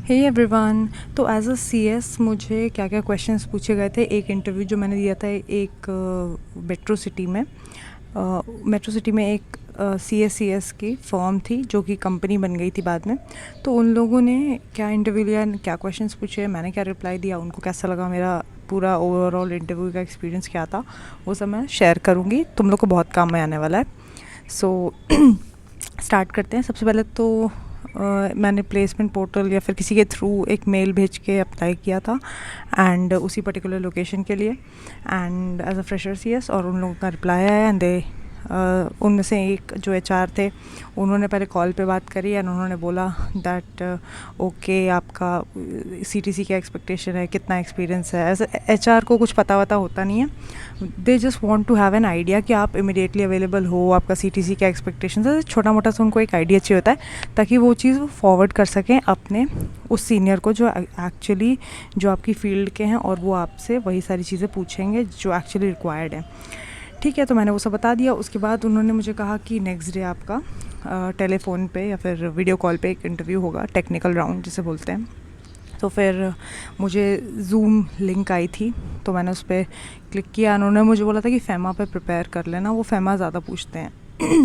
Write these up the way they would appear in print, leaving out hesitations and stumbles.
हे everyone. तो as a CS मुझे क्या क्या क्वेश्चंस पूछे गए थे। एक इंटरव्यू जो मैंने दिया था एक मेट्रो सिटी में एक सीएस की फर्म थी जो कि कंपनी बन गई थी बाद में। तो उन लोगों ने क्या इंटरव्यू लिया, क्या क्वेश्चंस पूछे, मैंने क्या रिप्लाई दिया, उनको कैसा लगा, मेरा पूरा ओवरऑल इंटरव्यू का एक्सपीरियंस क्या था, वो सब मैं शेयर करूँगी। तुम लोग को बहुत काम में आने वाला है। सो स्टार्ट करते हैं। सबसे पहले तो मैंने प्लेसमेंट पोर्टल या फिर किसी के थ्रू एक मेल भेज के अप्लाई किया था एंड उसी पर्टिकुलर लोकेशन के लिए and as a fresher CS. और उन लोगों का रिप्लाई आया एंड दे उनमें से एक जो एचआर थे उन्होंने पहले कॉल पे बात करी एंड उन्होंने बोला दैट ओके आपका सीटीसी क्या एक्सपेक्टेशन है, कितना एक्सपीरियंस है। ऐसे एचआर को कुछ पता वता होता नहीं है, they just want to have an idea कि आप इमीडिएटली अवेलेबल हो, आपका सीटीसी क्या एक्सपेक्टेशन है। छोटा मोटा सा उनको एक आइडिया चाहिए होता है ताकि वो चीज़ वो फॉरवर्ड कर सकें अपने उस सीनियर को जो एक्चुअली जो आपकी फील्ड के हैं, और वो आपसे वही सारी चीज़ें पूछेंगे जो एक्चुअली रिक्वायर्ड है। ठीक है, तो मैंने वो सब बता दिया। उसके बाद उन्होंने मुझे कहा कि नेक्स्ट डे आपका टेलीफोन पे या फिर वीडियो कॉल पे एक इंटरव्यू होगा, टेक्निकल राउंड जिसे बोलते हैं। तो फिर मुझे ज़ूम लिंक आई थी तो मैंने उस पर क्लिक किया। उन्होंने मुझे बोला था कि फेमा पे प्रिपेयर कर लेना, वो फेमा ज़्यादा पूछते हैं।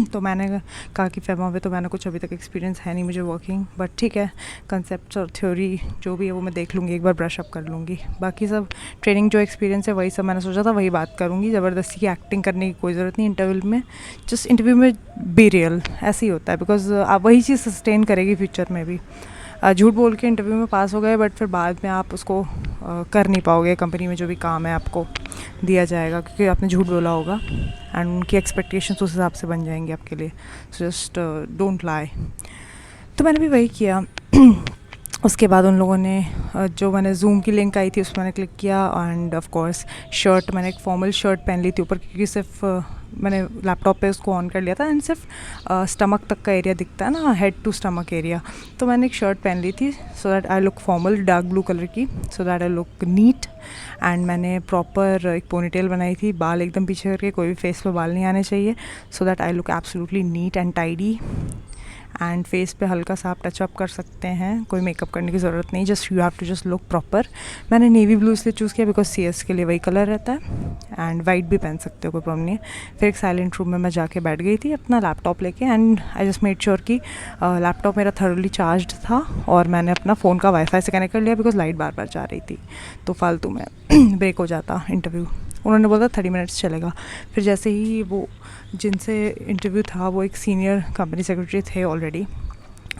तो मैंने कहा कि फेमा पे तो मैंने कुछ अभी तक एक्सपीरियंस है नहीं मुझे वर्किंग, बट ठीक है, कंसेप्ट और थ्योरी जो भी है वो मैं देख लूँगी, एक बार ब्रश अप कर लूँगी। बाकी सब ट्रेनिंग जो एक्सपीरियंस है वही सब मैंने सोचा था वही बात करूँगी। ज़बरदस्ती की एक्टिंग करने की कोई ज़रूरत नहीं इंटरव्यू में। जस्ट इंटरव्यू में बी रियल, ऐसे ही होता है, बिकॉज आप वही चीज़ सस्टेन करेगी फ्यूचर में भी। झूठ बोल के इंटरव्यू में पास हो गए बट फिर बाद में आप उसको कर नहीं पाओगे। कंपनी में जो भी काम है आपको दिया जाएगा क्योंकि आपने झूठ बोला होगा एंड उनकी एक्सपेक्टेशंस उस हिसाब से बन जाएंगी आपके लिए। So just don't lie. तो मैंने भी वही किया। उसके बाद उन लोगों ने जो मैंने जूम की लिंक आई थी उस पर मैंने क्लिक किया एंड ऑफ कोर्स शर्ट, मैंने एक फॉर्मल शर्ट पहन ली थी ऊपर क्योंकि सिर्फ मैंने लैपटॉप पे उसको ऑन कर लिया था एंड सिर्फ स्टमक तक का एरिया दिखता है ना, हेड टू स्टमक एरिया। तो मैंने एक शर्ट पहन ली थी so that I look formal, dark blue colour की, so that I look neat. And मैंने प्रॉपर एक पोनीटेल बनाई थी, बाल एकदम पीछे करके, कोई भी फेस पे बाल नहीं आने चाहिए, सो that I look absolutely neat and tidy. And face पे हल्का सा आप टचअप कर सकते हैं, कोई मेकअप करने की ज़रूरत नहीं, just you have to just look proper. मैंने नेवी ब्लू इसलिए चूज़ किया बिकॉज सीएस के लिए वही कलर रहता है एंड वाइट भी पहन सकते हो, कोई प्रॉब्लम नहीं है। फिर एक साइलेंट रूम में मैं जाके बैठ गई थी अपना लैपटॉप लेके and I just made sure कि लैपटॉप मेरा थर्डली चार्ज था और मैंने अपना फ़ोन का वाईफाई से कनेक्ट कर लिया बिकॉज लाइट बार बार जा रही थी तो फालतू में ब्रेक हो जाता इंटरव्यू। उन्होंने बोला 30 मिनट्स चलेगा। फिर जैसे ही वो जिनसे इंटरव्यू था वो एक सीनियर कंपनी सेक्रेटरी थे ऑलरेडी,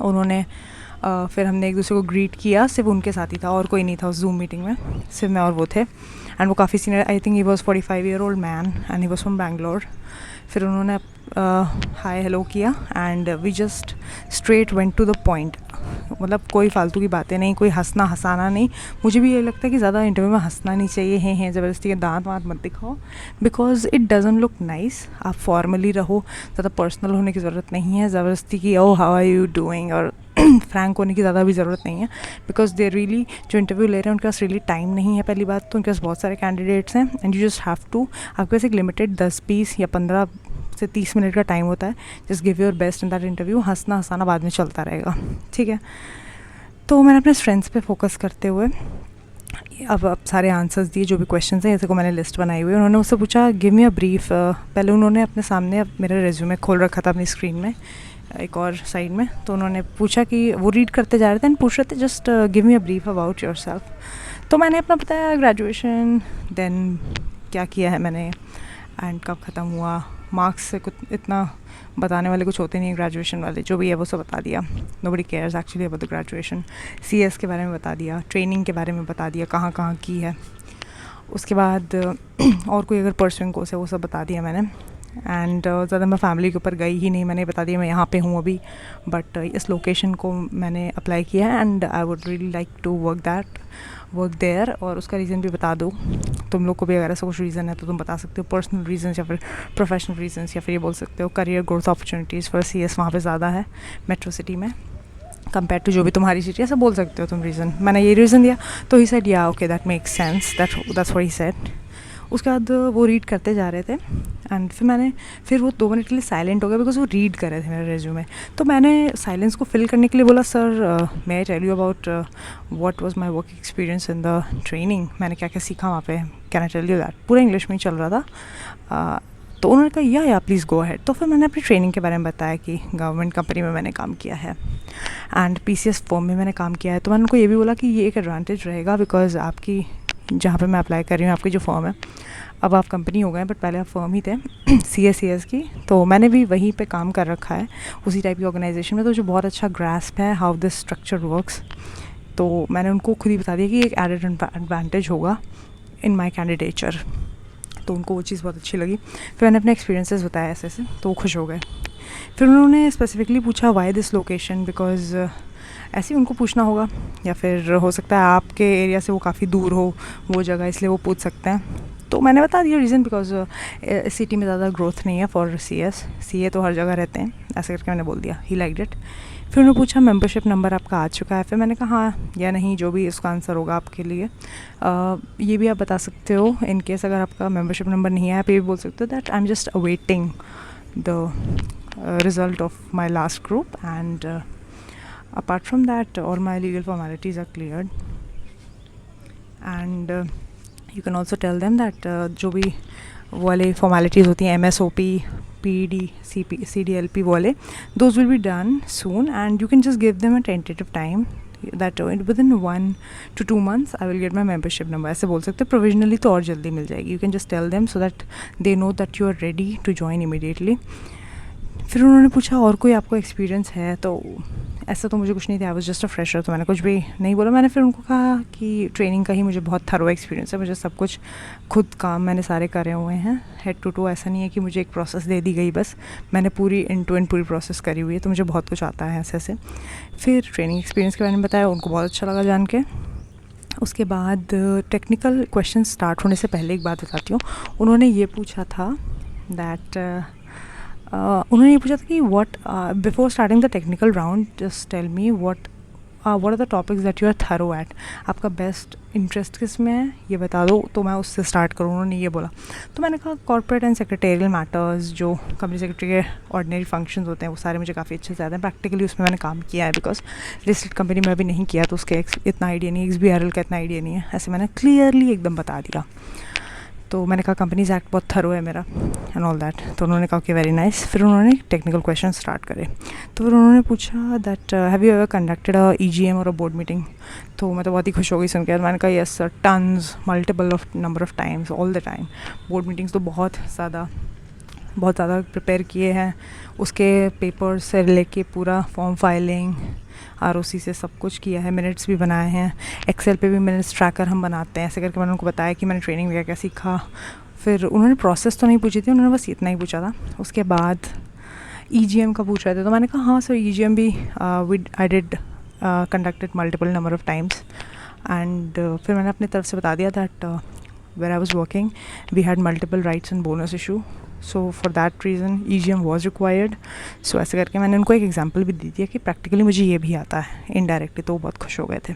उन्होंने फिर हमने एक दूसरे को ग्रीट किया, सिर्फ उनके साथ ही था और कोई नहीं था उस जूम मीटिंग में, सिर्फ मैं और वो थे एंड वो काफ़ी senior, I think he was 45 year old man and he was from Bangalore. फिर उन्होंने हाय हेलो किया and we just straight went to the point, मतलब कोई फालतू की बातें नहीं, कोई हंसना हंसाना नहीं। मुझे भी ये लगता है कि ज़्यादा इंटरव्यू में हंसना नहीं चाहिए, हैं ज़बरदस्ती के दांत वाँत मत दिखाओ because it doesn't look nice. आप फॉर्मली रहो, ज़्यादा पर्सनल होने की ज़रूरत नहीं है, ज़बरदस्ती की ओ हाउ आर यू डूइंग और फ्रैंक होने की ज़्यादा भी ज़रूरत नहीं है बिकॉज दे रियली जो इंटरव्यू ले रहे हैं उनके पास रियली टाइम नहीं है। पहली बात तो उनके पास बहुत सारे कैंडिडेट्स हैं and you just have to, आपके पास एक लिमिटेड 10-20 या 15 से 30 मिनट का टाइम होता है। Just give your best in that interview, हंसना हंसाना बाद में चलता रहेगा, ठीक है। तो मैंने अपने फ्रेंड्स पे फोकस करते हुए अब सारे आंसर्स दिए, जो भी क्वेश्चंस हैं, जैसे को मैंने लिस्ट बनाई हुई है। उन्होंने मुझसे पूछा गिव मी अ ब्रीफ। पहले उन्होंने अपने सामने मेरा रेज्यूमे खोल रखा था अपनी स्क्रीन में एक और साइड में, तो उन्होंने पूछा कि वो रीड करते जा रहे थे एंड पूछ रहे थे just give me a brief about your self. तो मैंने अपना बताया ग्रेजुएशन, देन क्या किया है मैंने एंड कब ख़त्म हुआ। मार्क्स से कुछ इतना बताने वाले कुछ होते नहीं, ग्रेजुएशन वाले जो भी है वो सब बता दिया। Nobody cares actually about the graduation. CS के बारे में बता दिया, ट्रेनिंग के बारे में बता दिया, कहाँ कहाँ की है। उसके बाद और कोई अगर परसुइंग कोर्स है वो सब बता दिया मैंने एंड ज़्यादा मैं फैमिली के ऊपर गई ही नहीं। मैंने बता दिया मैं यहाँ पे हूँ अभी बट इस लोकेशन को मैंने अप्लाई किया है and I would really like to work there. और उसका रीज़न भी बता दो, तुम लोग को भी अगर ऐसा कुछ रीज़न है तो तुम बता सकते हो, पर्सनल रीजंस या फिर प्रोफेशनल रीजंस, या फिर ये बोल सकते हो career growth opportunities for CS वहाँ पे ज़्यादा है मेट्रो सिटी में कंपेयर टू जो भी तुम्हारी सिटी, ऐसा बोल सकते हो तुम रीज़न। मैंने ये रीज़न दिया तो ही सेड या okay that makes sense, that's what he said. उसके बाद वो रीड करते जा रहे थे एंड फिर वो 2 मिनट के लिए साइलेंट हो गया बिकॉज वो रीड कर रहे थे मेरा रेज्यूमे। तो मैंने साइलेंस को फिल करने के लिए बोला, sir may I tell you about what was my work experience in the training, मैंने क्या क्या सीखा वहाँ पे, can I tell you that. पूरा इंग्लिश में ही चल रहा था। तो उन्होंने कहा या प्लीज़ गो अहेड। तो फिर मैंने अपनी ट्रेनिंग के बारे में बताया कि गवर्नमेंट कंपनी में मैंने काम किया है एंड PCS फॉर्म में मैंने काम किया है। तो मैंने उनको ये भी बोला कि ये एक एडवांटेज रहेगा बिकॉज आपकी जहाँ पे मैं अप्लाई कर रही हूँ, आपकी जो फॉर्म है, अब आप कंपनी हो गए बट पहले आप फर्म ही थे CSCS की, तो मैंने भी वहीं पे काम कर रखा है उसी टाइप की ऑर्गेनाइजेशन में, तो जो बहुत अच्छा ग्रास्प है हाउ दिस स्ट्रक्चर वर्क्स। तो मैंने उनको खुद ही बता दिया कि एक एडेड एडवांटेज होगा इन माई कैंडिडेचर। तो उनको वो चीज़ बहुत अच्छी लगी। फिर मैंने अपने एक्सपीरियंसेस बताया ऐसे ऐसे, तो वो खुश हो गए। फिर उन्होंने स्पेसिफिकली पूछा वाई दिस लोकेशन, बिकॉज ऐसे ही उनको पूछना होगा या फिर हो सकता है आपके एरिया से वो काफ़ी दूर हो वो जगह, इसलिए वो पूछ सकते हैं। तो मैंने बता दिया रीज़न, बिकॉज सिटी में ज़्यादा ग्रोथ नहीं है फॉर CA तो हर जगह रहते हैं, ऐसे करके मैंने बोल दिया। He liked it. फिर उन्होंने पूछा मेंबरशिप नंबर आपका आ चुका है। फिर मैंने कहा हाँ या नहीं, जो भी उसका आंसर होगा आपके लिए। ये भी आप बता सकते हो इन केस अगर आपका मेंबरशिप नंबर नहीं है, आप ये भी बोल सकते हो that I am just awaiting the result of my last group and apart from that all my legal formalities are cleared and you can also tell them that जो भी वाले formalities होती हैं MSOP, PED, CDLP वाले, those will be done soon and you can just give them a tentative time that within 1 to 2 months I will get my membership number, ऐसे बोल सकते हैं। provisionally तो और जल्दी मिल जाएगी। you can just tell them so that they know that you are ready to join immediately। फिर उन्होंने पूछा और कोई आपको एक्सपीरियंस है, तो ऐसा तो मुझे कुछ नहीं था, I was just a fresher, तो मैंने कुछ भी नहीं बोला। मैंने फिर उनको कहा कि ट्रेनिंग का ही मुझे बहुत थरो एक्सपीरियंस है, मुझे सब कुछ खुद काम मैंने सारे करे हुए हैं हेड टू टू। ऐसा नहीं है कि मुझे एक प्रोसेस दे दी गई, बस मैंने पूरी एंड टू एंड पूरी प्रोसेस करी हुई है, तो मुझे बहुत कुछ आता है ऐसे ऐसे। फिर ट्रेनिंग एक्सपीरियंस के बारे में बताया, उनको बहुत अच्छा लगा जान के। उसके बाद टेक्निकल क्वेश्चन स्टार्ट होने से पहले एक बात बताती हूँ। उन्होंने ये पूछा था दैट उन्होंने ये पूछा था कि what before starting the technical round just tell me what are the topics that you are thorough at, आपका बेस्ट इंटरेस्ट किस में है ये बता दो, तो मैं उससे स्टार्ट करूँ। उन्होंने ये बोला, तो मैंने कहा कॉर्पोरेट एंड सेक्रेटेरियल मैटर्स, जो कंपनी सेक्रेटरी के ऑर्डिनरी फंक्शंस होते हैं वो सारे मुझे काफ़ी अच्छे से आते हैं। प्रैक्टिकली उसमें मैंने काम किया है बिकॉज लिस्टेड कंपनी में अभी नहीं किया, तो उसके इतना आइडिया नहीं है, XBRL का इतना आइडिया नहीं है, ऐसे मैंने क्लियरली एकदम बता दिया। तो मैंने कहा कंपनीज एक्ट बहुत थरो है मेरा एंड ऑल दैट। तो उन्होंने कहा कि वेरी नाइस। फिर उन्होंने टेक्निकल क्वेश्चन स्टार्ट करे। तो फिर उन्होंने पूछा that have you ever conducted a EGM और अ बोर्ड मीटिंग। तो मैं तो बहुत ही खुश हो गई सुन के। मैंने कहा yes sir, tons, multiple of number of times, all the time. Board meetings तो बहुत ज़्यादा प्रिपेयर किए हैं, उसके पेपर से लेके पूरा फॉर्म फाइलिंग ROC से सब कुछ किया है, मिनट्स भी बनाए हैं, एक्सेल पे भी मिनट्स ट्रैकर हम बनाते हैं, ऐसे करके मैंने उनको बताया कि मैंने ट्रेनिंग में क्या क्या सीखा। फिर उन्होंने प्रोसेस तो नहीं पूछी थी, उन्होंने बस इतना ही पूछा था। उसके बाद EGM का पूछ रहे थे, तो मैंने कहा हाँ सर EGM भी I did conducted multiple number of times and फिर मैंने अपनी तरफ से बता दिया that where I was working we had multiple rights and bonus issue, so for that reason EGM was required। so ऐसे करके मैंने उनको एक एग्जांपल भी दी थी कि प्रैक्टिकली मुझे ये भी आता है इनडायरेक्टली। तो वो बहुत खुश हो गए थे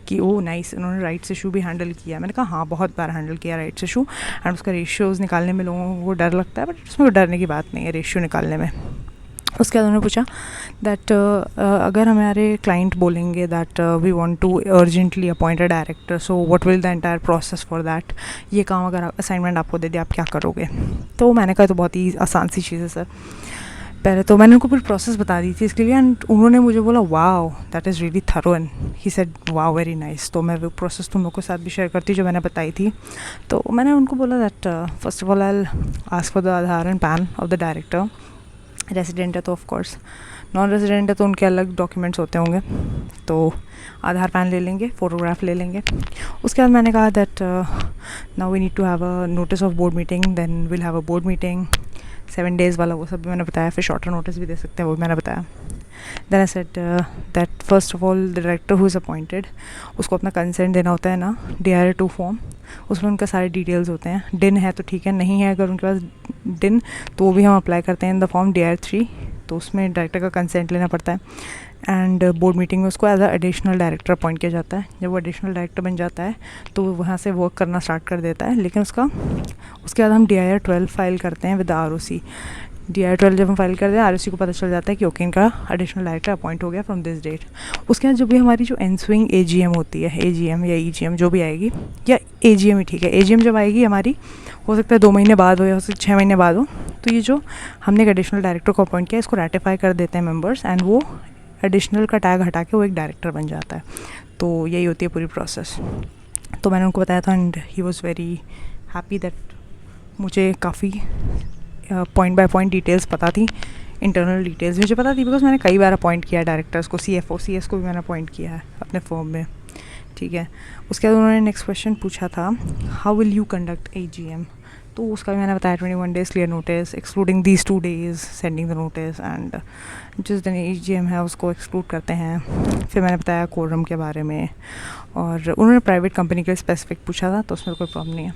कि ओह नाइस, उन्होंने राइट्स इशू भी हैंडल किया। मैंने कहा हाँ बहुत बार हैंडल किया राइट्स इशू, एंड उसका रेशियोज़ निकालने में लोगों को डर लगता है, बट उसमें डरने की बात नहीं है रेशियो निकालने में। उसके बाद उन्होंने पूछा दैट अगर हमारे क्लाइंट बोलेंगे that we want to urgently appoint a director, so what will the entire process for that, ये काम अगर असाइनमेंट आपको दे दिया आप क्या करोगे। तो मैंने कहा तो बहुत ही आसान सी चीज़ है सर। पहले तो मैंने उनको पूरी प्रोसेस बता दी थी इसके लिए, एंड उन्होंने मुझे बोला wow that is really thorough, and he said wow very nice. तो मैं वो प्रोसेस तुम लोग के साथ भी शेयर करती जो मैंने बताई थी। तो मैंने उनको बोला that first of all I will ask for the Aadhaar and pan of the director. Resident है तो ऑफ कोर्स, नॉन रेसिडेंट है तो उनके अलग डॉक्यूमेंट्स होते होंगे, तो आधार पैन ले लेंगे, फ़ोटोग्राफ ले लेंगे। उसके बाद मैंने कहा that now we need to have a notice of board meeting, then will have a board meeting 7 days वाला, वो सब भी मैंने बताया। फिर शॉर्टर नोटिस भी दे सकते हैं, वो भी मैंने बताया। Then I said that first of all the director who is appointed, उसको अपना कंसेंट देना होता है ना DIR-2 फॉर्म, उसमें उनका सारे डिटेल्स होते हैं। डिन है तो ठीक है, नहीं है अगर उनके पास डिन तो वो भी हम अप्लाई करते हैं इन द फॉर्म DIR-3, तो उसमें डायरेक्टर का कंसेंट लेना पड़ता है। एंड बोर्ड मीटिंग में उसको as a additional director appoint किया जाता है। जब वो एडिशनल डायरेक्टर बन जाता है तो वो वहाँ से वर्क करना स्टार्ट कर देता है, लेकिन उसके बाद हम DIR 12 फाइल करते हैं विद ROC। DIR 12 जब हम फाइल करते हैं, ROC को पता चल जाता है कि ओके इनका एडिशनल डायरेक्टर अपॉइंट हो गया फ्रॉम दिस डेट। उसके बाद जब भी हमारी जो एनस्विंग AGM होती है, AGM या EGM जो भी आएगी, या AGM ही ठीक है, AGM जब आएगी हमारी, हो सकता है 2 महीने बाद हो या हो सकता है 6 महीने बाद हो, तो ये जो हमने एक एडिशनल डायरेक्टर को अपॉइंट किया इसको रेटिफाई कर देते हैं मेंबर्स, एंड वो एडिशनल का टैग हटा के वो एक डायरेक्टर बन जाता है। तो यही होती है पूरी प्रोसेस। तो मैंने उनको बताया था and he was very happy that मुझे काफ़ी पॉइंट बाय पॉइंट डिटेल्स पता थी, इंटरनल डिटेल्स मुझे पता थी, बिकॉज मैंने कई बार अपॉइंट किया है डायरेक्टर्स को, CFO CS को भी मैंने अपॉइंट किया है अपने फर्म में, ठीक है। उसके बाद उन्होंने नेक्स्ट क्वेश्चन पूछा था, how will you conduct AGM। तो उसका भी मैंने बताया 21 days clear notice, excluding these 2 days sending the notice, and जिस दिन AGM है उसको एक्सक्लूड करते हैं। फिर मैंने बताया कोरम के बारे में, और उन्होंने प्राइवेट कंपनी के लिए स्पेसिफिक पूछा था, तो उसमें कोई प्रॉब्लम नहीं है।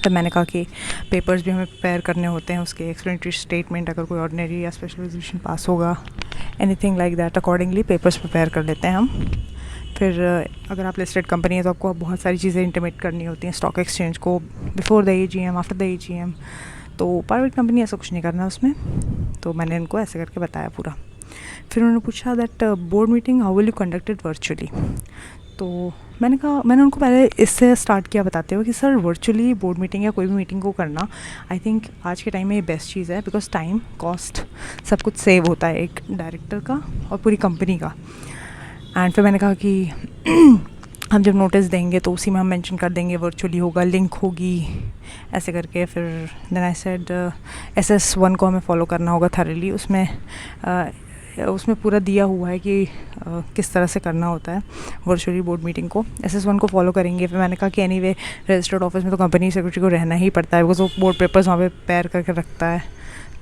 तब मैंने कहा कि पेपर्स भी हमें प्रिपेयर करने होते हैं, उसके एक्सप्लेनेटरी स्टेटमेंट, अगर कोई ऑर्डिनरी या स्पेशल रेजोल्यूशन पास होगा, anything like that, accordingly papers prepare कर लेते हैं हम। फिर अगर आप लिस्टेड कंपनी है तो आपको बहुत सारी चीज़ें इंटीमेट करनी होती हैं स्टॉक एक्सचेंज को, before the AGM, after the AGM। तो प्राइवेट कंपनी ऐसा कुछ नहीं करना उसमें, तो मैंने इनको ऐसे करके बताया पूरा। फिर उन्होंने पूछा that board meeting how will you conduct it virtually. तो मैंने उनको पहले इससे स्टार्ट किया बताते हुए कि सर वर्चुअली बोर्ड मीटिंग या कोई भी मीटिंग को करना आई थिंक आज के टाइम में ये बेस्ट चीज़ है, बिकॉज टाइम कॉस्ट सब कुछ सेव होता है एक डायरेक्टर का और पूरी कंपनी का। एंड फिर मैंने कहा कि हम जब नोटिस देंगे तो उसी में हम मेंशन कर देंगे वर्चुअली होगा, लिंक होगी, ऐसे करके। फिर देन आई सेड SS1 को हमें फॉलो करना होगा थरली, उसमें पूरा दिया हुआ है कि किस तरह से करना होता है वर्चुअली बोर्ड मीटिंग को। SS1 को फॉलो करेंगे। फिर मैंने कहा कि एनीवे रजिस्टर्ड ऑफिस में तो कंपनी सेक्रेटरी को रहना ही पड़ता है, बिकॉज वो बोर्ड पेपर्स वहाँ पे पेयर करके रखता है।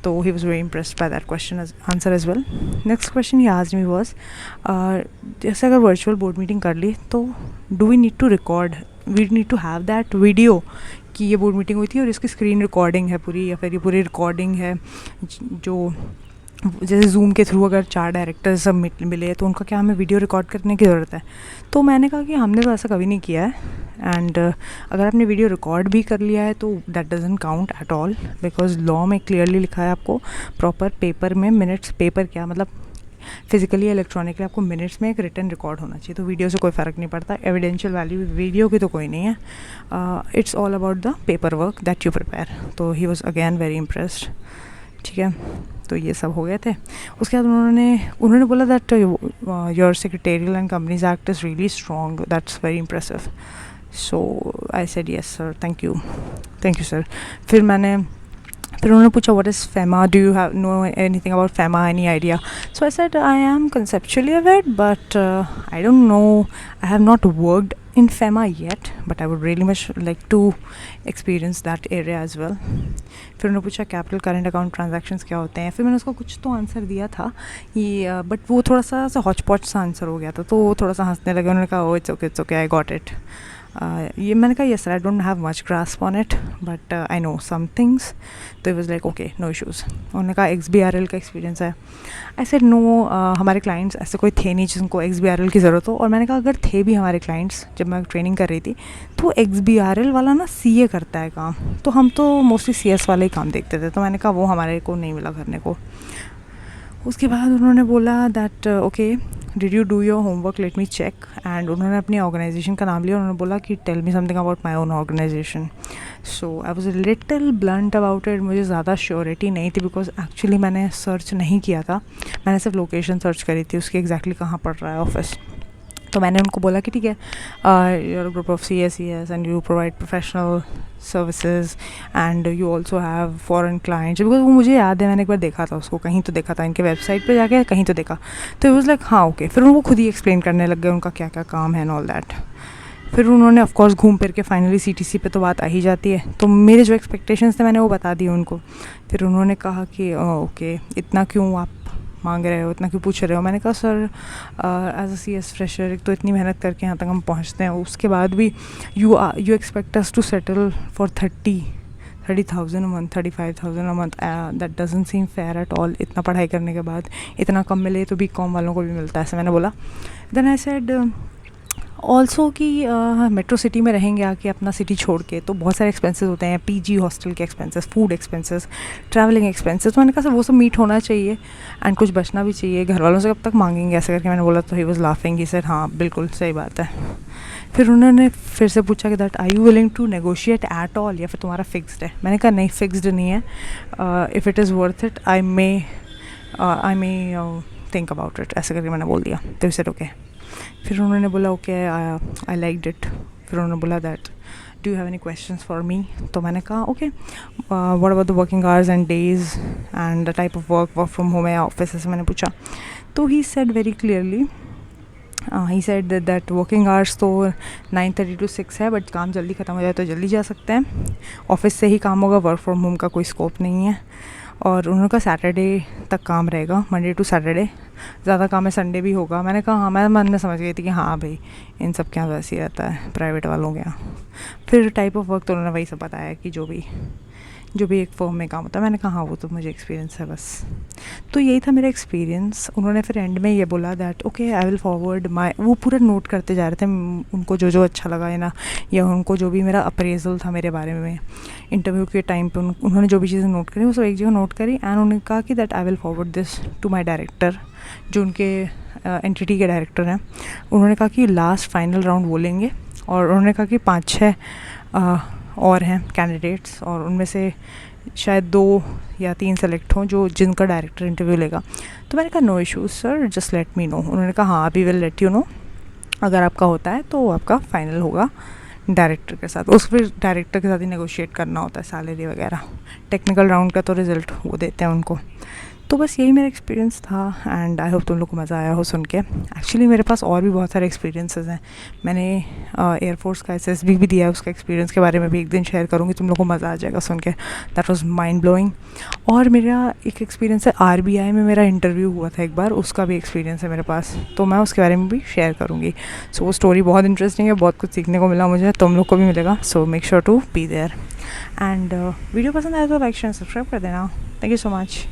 तो he was very impressed by that question answer as well. Next question he asked me was, जैसे अगर वर्चुअल बोर्ड मीटिंग कर ली तो do we need to record, we need to have that video कि ये बोर्ड मीटिंग हुई थी और इसकी स्क्रीन रिकॉर्डिंग है पूरी, या फिर ये पूरी रिकॉर्डिंग है जो जैसे जूम के थ्रू अगर 4 डायरेक्टर्स सब मिले तो उनका क्या हमें वीडियो रिकॉर्ड करने की ज़रूरत है। तो मैंने कहा कि हमने तो ऐसा कभी नहीं किया है, एंड अगर आपने वीडियो रिकॉर्ड भी कर लिया है तो that doesn't count at all, because law में क्लियरली लिखा है आपको प्रॉपर पेपर में मिनट्स, पेपर क्या मतलब फिजिकली इलेक्ट्रॉनिकली आपको मिनट्स में एक रिटन रिकॉर्ड होना चाहिए। तो वीडियो से कोई फ़र्क नहीं पड़ता, एविडेंशियल वैल्यू वीडियो की तो कोई नहीं है, it's all about the paper work that you prepare. तो he was again very impressed, ठीक है। तो ये सब हो गए थे। उसके बाद उन्होंने बोला that your secretarial and companies act is really strong, that's very impressive. So I said yes sir, thank you sir. फिर उन्होंने पूछा what is FEMA, do you have know anything about FEMA, any idea. So I said I am conceptually aware, but I don't know, I have not worked in FEMA yet, but I would really much like to experience that area as well. फिर उन्होंने पूछा capital current account transactions क्या होते हैं। फिर मैंने उसको कुछ तो आंसर दिया था ये, बट वो थोड़ा सा हॉच पॉच सा आंसर हो गया था, तो वो थोड़ा सा हंसने लगे। उन्होंने कहा oh it's okay I got it. ये मैंने कहा yes I don't have much grasp on it but I know some things. तो it was like okay no issues. उन्होंने कहा XBRL का एक्सपीरियंस है। आई सेड नो, हमारे क्लाइंट्स ऐसे कोई थे नहीं जिनको XBRL की ज़रूरत हो। और मैंने कहा अगर थे भी हमारे क्लाइंट्स, जब मैं ट्रेनिंग कर रही थी तो XBRL वाला ना CA करता है काम, तो हम तो मोस्टली CS वाले ही काम देखते थे। तो मैंने कहा वो हमारे को नहीं मिला करने को। उसके बाद उन्होंने बोला that okay did you do your homework, let me check. And उन्होंने अपनी ऑर्गेनाइजेशन का नाम लिया। उन्होंने बोला कि tell me something about my own organisation. So I was little blunt about it. मुझे ज़्यादा श्योरिटी नहीं थी बिकॉज एक्चुअली मैंने सर्च नहीं किया था, मैंने सिर्फ लोकेशन सर्च करी थी उसकी एग्जैक्टली कहाँ पड़ रहा है ऑफिस। तो मैंने उनको बोला कि ठीक है your group of CSES and you provide professional services and you also have foreign clients. Because वो मुझे याद है मैंने एक बार देखा था उसको, कहीं तो देखा था इनके वेबसाइट पे जाके, कहीं तो देखा। तो इट वाज लाइक हाँ ओके। फिर वो खुद ही एक्सप्लेन करने लग गए उनका क्या क्या काम है एंड ऑल दैट। फिर उन्होंने ऑफकोर्स घूम फिर के फाइनली CTC पे तो बात आ ही जाती है। तो मेरे जो एक्सपेक्टेशंस थे मैंने वो बता दिए उनको। फिर उन्होंने कहा कि ओके इतना क्यों आप मांग रहे हो, इतना क्यों पूछ रहे हो। मैंने कहा sir as a CS fresher एक तो इतनी मेहनत करके यहाँ तक हम पहुँचते हैं, उसके बाद भी you expect us to settle for 30,000 a month, 35,000 a month, that doesn't seem fair at all. इतना पढ़ाई करने के बाद इतना कम मिले तो बीकॉम वालों को भी मिलता है, ऐसे मैंने बोला. देन आई सेड ऑल्सो कि मेट्रो सिटी में रहेंगे आके अपना सिटी छोड़ के, तो बहुत सारे एक्सपेंसेस होते हैं, पीजी हॉस्टल के expenses, food expenses, travelling expenses. तो मैंने कहा सर वो सब मीट होना चाहिए एंड कुछ बचना भी चाहिए, घर वालों से कब तक मांगेंगे, ऐसे करके मैंने बोला. तो he was laughing. He sir हाँ बिल्कुल सही बात है. फिर उन्होंने फिर से पूछा कि that are you willing to negotiate at all, या फिर तुम्हारा फिक्स्ड है. मैंने कहा नहीं फिक्स्ड नहीं है, if it is worth it I may think about it, ऐसे करके मैंने बोल दिया. तो इसे ओके. फिर उन्होंने बोला ओके आई लाइक्ड इट. फिर उन्होंने बोला that do you have any questions for me. तो मैंने कहा okay what about the working hours and days and the type of work from home या ऑफिस, ऐसे मैंने पूछा. तो he said very clearly, he said that working hours तो 9:30 to 6 है, बट काम जल्दी ख़त्म हो जाए तो जल्दी जा सकते हैं. ऑफिस से ही काम होगा, वर्क फ्रॉम होम का कोई स्कोप नहीं है. और उन्होंने कहा सैटरडे तक काम रहेगा, मंडे टू सैटरडे. ज़्यादा काम है, संडे भी होगा. मैंने कहा हाँ, मैं मन में समझ गई थी कि हाँ भाई इन सब के यहाँ वैसे ही रहता है प्राइवेट वालों के यहाँ. फिर टाइप ऑफ वर्क तो उन्होंने वही सब बताया कि जो भी एक फर्म में काम होता है. मैंने कहा हाँ वो तो मुझे एक्सपीरियंस है बस. तो यही था मेरा एक्सपीरियंस. उन्होंने फिर एंड में ये बोला that okay I will forward my, वो पूरा नोट करते जा रहे थे उनको जो अच्छा लगा है ना, या उनको जो भी मेरा अप्रेजल था मेरे बारे में इंटरव्यू के टाइम पे, उन्होंने जो भी चीज़ें नोट करी वो सब एक जगह नोट करी. एंड उन्होंने कहा कि that I will forward this to my director, जो उनके एंटिटी के डायरेक्टर हैं. उन्होंने कहा कि लास्ट फाइनल राउंड वो लेंगे, और उन्होंने कहा कि 5-6 और हैं कैंडिडेट्स, और उनमें से शायद 2 या 3 सेलेक्ट हों जो जिनका डायरेक्टर इंटरव्यू लेगा. तो मैंने कहा no issues sir, just let me know. उन्होंने कहा हाँ अभी विल लेट यू नो, अगर आपका होता है तो आपका फाइनल होगा डायरेक्टर के साथ. उस फिर डायरेक्टर के साथ ही नेगोशिएट करना होता है सैलरी वगैरह. टेक्निकल राउंड का तो रिज़ल्ट वो देते हैं उनको. तो बस यही मेरा एक्सपीरियंस था एंड आई होप तुम लोग को मज़ा आया हो सुन के. एक्चुअली मेरे पास और भी बहुत सारे एक्सपीरियंसेस हैं. मैंने एयरफोर्स का SSB भी दिया है, उसका एक्सपीरियंस के बारे में भी एक दिन शेयर करूँगी, तुम लोग को मज़ा आ जाएगा सुन के. That was mind blowing. और मेरा एक एक्सपीरियंस है RBI में मेरा इंटरव्यू हुआ था एक बार, उसका भी एक्सपीरियंस है मेरे पास, तो मैं उसके बारे में भी शेयर करूँगी. सो वो स्टोरी बहुत इंटरेस्टिंग है, बहुत कुछ सीखने को मिला मुझे, तुम लोग को भी मिलेगा. So make sure to be there. And video पसंद आया तो लाइक शेयर सब्सक्राइब कर देना. Thank you so much.